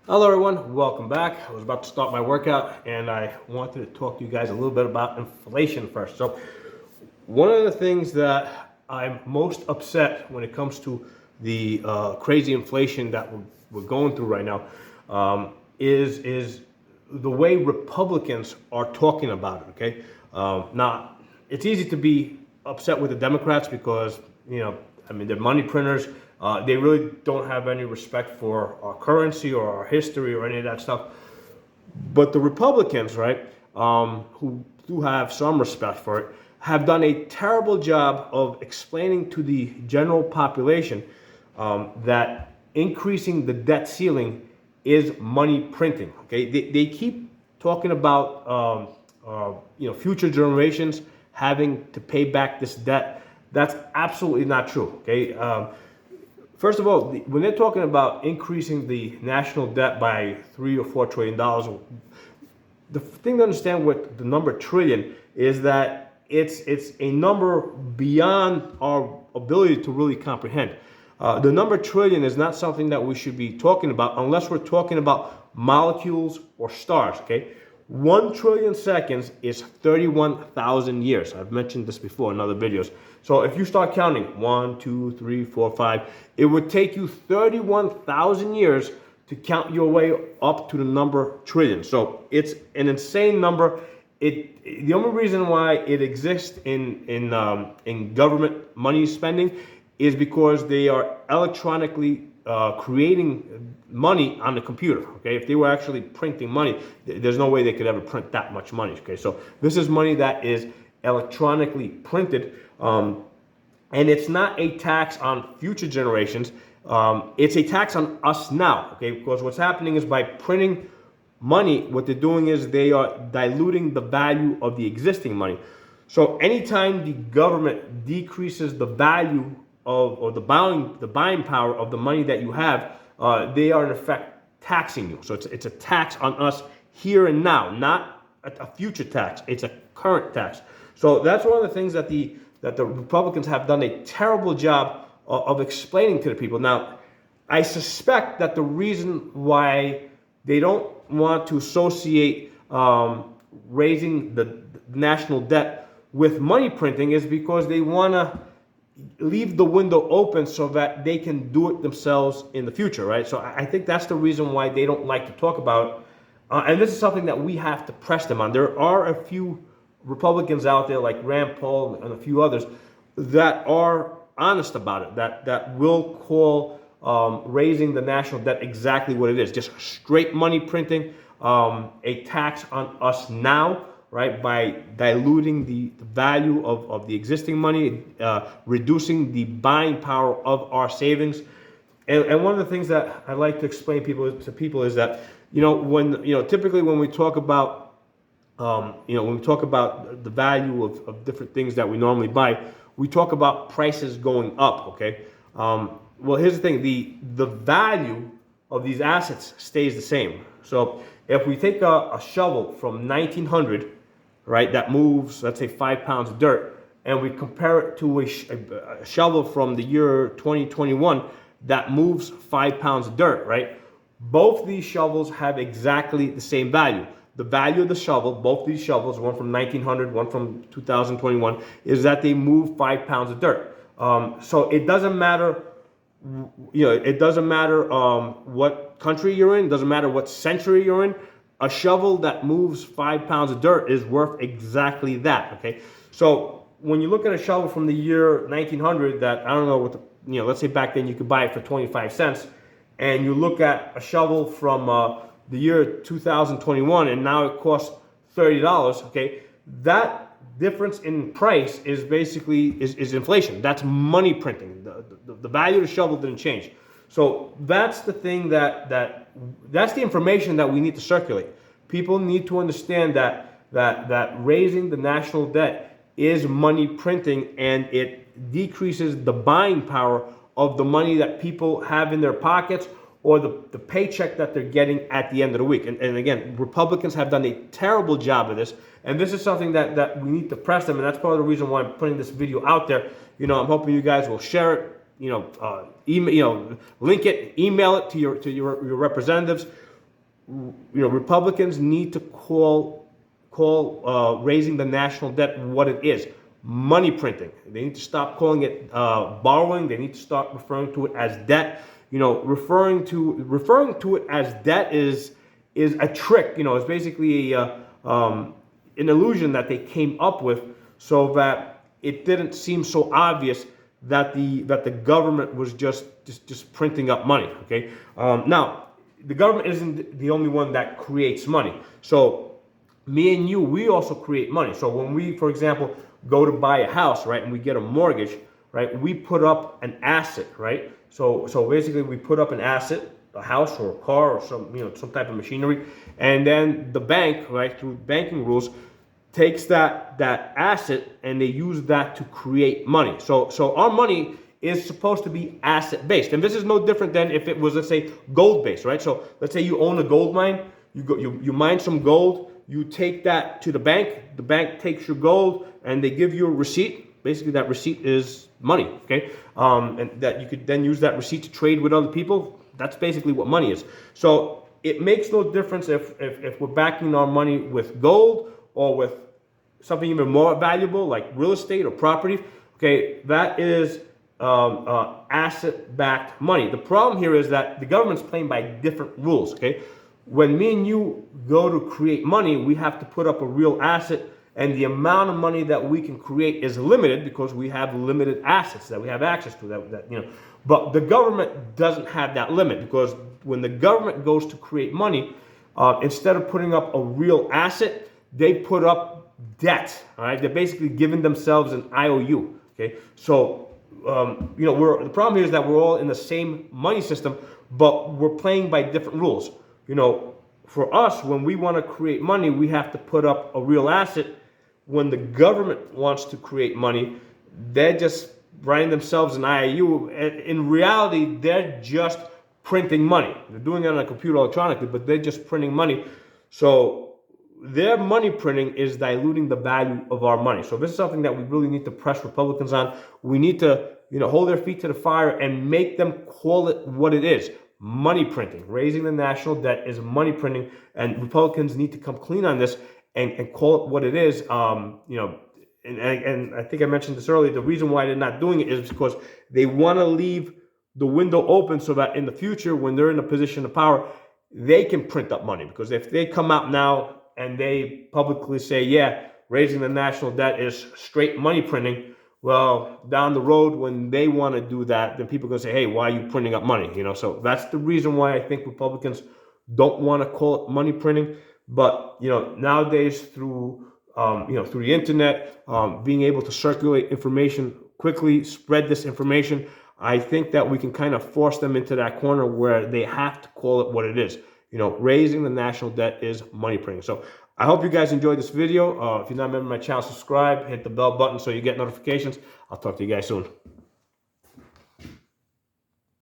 Hello everyone, welcome back. I was about to start my workout and I wanted to talk to you guys a little bit about inflation first. So one of the things that I'm most upset when it comes to the crazy inflation that we're going through right now is the way Republicans are talking about it. Okay, now it's easy to be upset with the Democrats because they're money printers. They really don't have any respect for our currency or our history or any of that stuff. But the Republicans, right, who do have some respect for it, have done a terrible job of explaining to the general population that increasing the debt ceiling is money printing. Okay, they keep talking about future generations having to pay back this debt. That's absolutely not true. Okay. First of all, when they're talking about increasing the national debt by $3 or $4 trillion, the thing to understand with the number trillion is that it's a number beyond our ability to really comprehend. The number trillion is not something that we should be talking about unless we're talking about molecules or stars. Okay, 1 trillion seconds is 31,000 years. I've mentioned this before in other videos. So if you start counting 1, 2, 3, 4, 5, it would take you 31,000 years to count your way up to the number trillion. So it's an insane number. The only reason why it exists in government money spending is because they are electronically creating money on the computer. Okay, if they were actually printing money, there's no way they could ever print that much money. Okay, so this is money that is electronically printed, and it's not a tax on future generations. It's a tax on us now. Okay, because what's happening is by printing money, what they're doing is they are diluting the value of the existing money. So anytime the government decreases the value of or the buying power of the money that you have, they are in effect taxing you. So it's a tax on us here and now, not a future tax. It's a current tax. So that's one of the things that the Republicans have done a terrible job of explaining to the people. Now, I suspect that the reason why they don't want to associate raising the national debt with money printing is because they want to leave the window open so that they can do it themselves in the future, right? So I think that's the reason why they don't like to talk about it. And this is something that we have to press them on. There are a few Republicans out there like Rand Paul and a few others that are honest about it, that will call raising the national debt exactly what it is, just straight money printing, a tax on us now, right, by diluting the value of the existing money, reducing the buying power of our savings. And one of the things that I like to explain to people is that, typically when we talk about, when we talk about the value of different things that we normally buy, we talk about prices going up, okay? Well, here's the thing, the value of these assets stays the same. So if we take a shovel from 1900, right, that moves, let's say 5 pounds of dirt, and we compare it to a shovel from the year 2021 that moves 5 pounds of dirt, right? Both these shovels have exactly the same value. The value of the shovel, both these shovels, one from 1900, one from 2021, is that they move 5 pounds of dirt. So it doesn't matter, what country you're in, it doesn't matter what century you're in. A shovel that moves 5 pounds of dirt is worth exactly that. Okay, so when you look at a shovel from the year 1900 that I don't know what let's say back then you could buy it for 25 cents, and you look at a shovel from the year 2021 and now it costs $30. Okay, that difference in price is basically is inflation. That's money printing. The value of the shovel didn't change. So that's the thing that's the information that we need to circulate. People need to understand that raising the national debt is money printing, and it decreases the buying power of the money that people have in their pockets or the paycheck that they're getting at the end of the week. And again, Republicans have done a terrible job of this. And this is something that we need to press them. And that's part of the reason why I'm putting this video out there. I'm hoping you guys will share it, email, link it, email it to your representatives. Republicans need to call raising the national debt what it is: money printing. They need to stop calling it borrowing. They need to start referring to it as debt. Referring to it as debt is a trick. It's basically an illusion that they came up with so that it didn't seem so obvious that the government was just printing up money. Okay. Now, the government isn't the only one that creates money. So me and you, we also create money. So when we, for example, go to buy a house, right, and we get a mortgage, right, we put up an asset, right? So basically we put up an asset, a house or a car or some type of machinery, and then the bank, right, through banking rules, takes that asset and they use that to create money. So our money is supposed to be asset based, and this is no different than if it was, let's say, gold based, right? So let's say you own a gold mine, you mine some gold, you take that to the bank takes your gold and they give you a receipt. Basically, that receipt is money, okay? And that you could then use that receipt to trade with other people. That's basically what money is. So it makes no difference if we're backing our money with gold or with something even more valuable like real estate or property. Okay, that is asset-backed money. The problem here is that the government's playing by different rules. Okay, when me and you go to create money, we have to put up a real asset, and the amount of money that we can create is limited because we have limited assets that we have access to. But the government doesn't have that limit, because when the government goes to create money, instead of putting up a real asset, they put up debt. All right, they're basically giving themselves an IOU. Okay, so the problem here is that we're all in the same money system, but we're playing by different rules. For us, when we want to create money, we have to put up a real asset. When the government wants to create money, they're just writing themselves an IOU. In reality, they're just printing money. They're doing it on a computer electronically, but they're just printing money. So their money printing is diluting the value of our money. So this is something that we really need to press Republicans on. We need to, hold their feet to the fire and make them call it what it is: money printing. Raising the national debt is money printing, and Republicans need to come clean on this and call it what it is. And I think I mentioned this earlier. The reason why they're not doing it is because they want to leave the window open so that in the future, when they're in a position of power, they can print up money. Because if they come out now and they publicly say, yeah, raising the national debt is straight money printing, well, down the road, when they want to do that, then people are going to say, hey, why are you printing up money? So that's the reason why I think Republicans don't want to call it money printing. But, nowadays through the internet, being able to circulate information quickly, spread this information, I think that we can kind of force them into that corner where they have to call it what it is. Raising the national debt is money printing. So I hope you guys enjoyed this video. If you're not a member of my channel, subscribe, hit the bell button so you get notifications. I'll talk to you guys soon.